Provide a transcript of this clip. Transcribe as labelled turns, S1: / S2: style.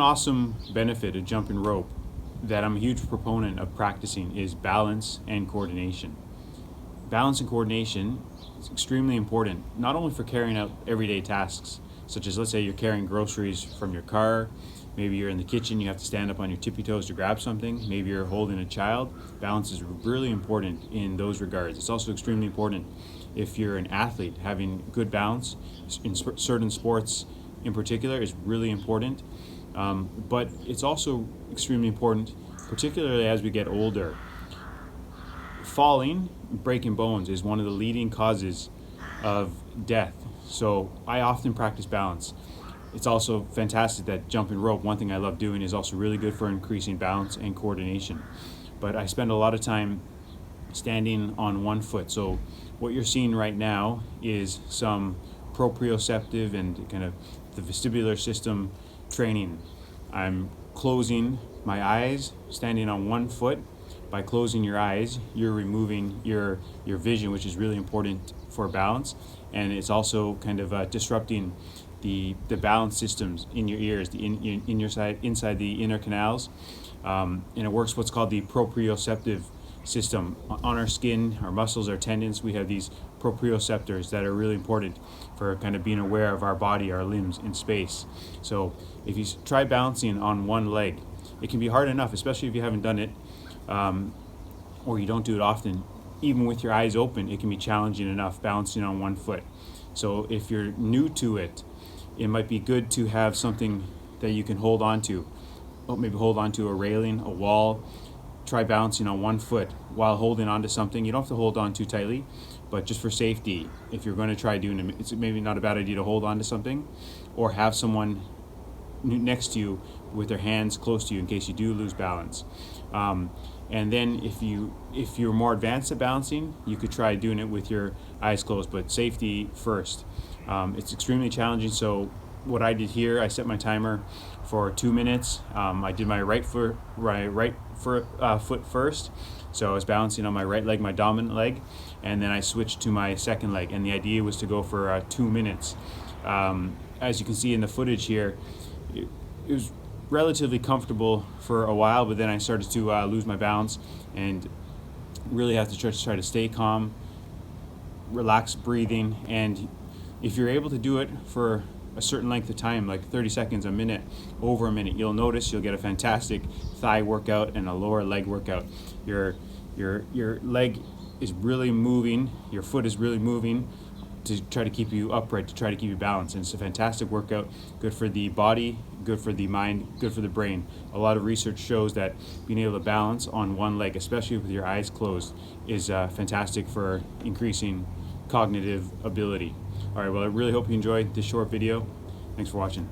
S1: awesome benefit of jumping rope that I'm a huge proponent of practicing is balance and coordination. Balance and coordination is extremely important, not only for carrying out everyday tasks, such as, let's say you're carrying groceries from your car, maybe you're in the kitchen, you have to stand up on your tippy toes to grab something, maybe you're holding a child. Balance is really important in those regards. It's also extremely important if you're an athlete. Having good balance in certain sports in particular is really important, but it's also extremely important, particularly as we get older. Falling, breaking bones is one of the leading causes of death. So I often practice balance. It's also fantastic that jumping rope, one thing I love doing, is also really good for increasing balance and coordination. But I spend a lot of time standing on one foot. So what you're seeing right now is some proprioceptive and kind of the vestibular system training. I'm closing my eyes, standing on one foot. By closing your eyes, you're removing your vision, which is really important for balance, and it's also kind of disrupting the balance systems in your ears, inside the inner canals, and it works what's called the proprioceptive system. On our skin, our muscles, our tendons, we have these proprioceptors that are really important for kind of being aware of our body, our limbs in space. So if you try balancing on one leg, it can be hard enough, especially if you haven't done it, or you don't do it often. Even with your eyes open, it can be challenging enough balancing on one foot. So if you're new to it, it might be good to have something that you can hold on to. Maybe hold on to a railing, a wall. Try balancing on one foot while holding on to something. You don't have to hold on too tightly, but just for safety, if you're going to try doing it, it's maybe not a bad idea to hold on to something or have someone next to you with their hands close to you in case you do lose balance. And then if you're more advanced at balancing, you could try doing it with your eyes closed, but safety first. It's extremely challenging. So what I did here, I set my timer for 2 minutes. I did my right foot first. So I was balancing on my right leg, my dominant leg, and then I switched to my second leg. And the idea was to go for 2 minutes. As you can see in the footage here, it was relatively comfortable for a while, but then I started to lose my balance and really have to try to stay calm, relax breathing. And if you're able to do it for a certain length of time, like 30 seconds, a minute, over a minute, you'll notice you'll get a fantastic thigh workout and a lower leg workout. Your leg is really moving, your foot is really moving to try to keep you upright, to try to keep you balanced. And it's a fantastic workout, good for the body, good for the mind, good for the brain. A lot of research shows that being able to balance on one leg, especially with your eyes closed, is fantastic for increasing cognitive ability. All right, well, I really hope you enjoyed this short video. Thanks for watching.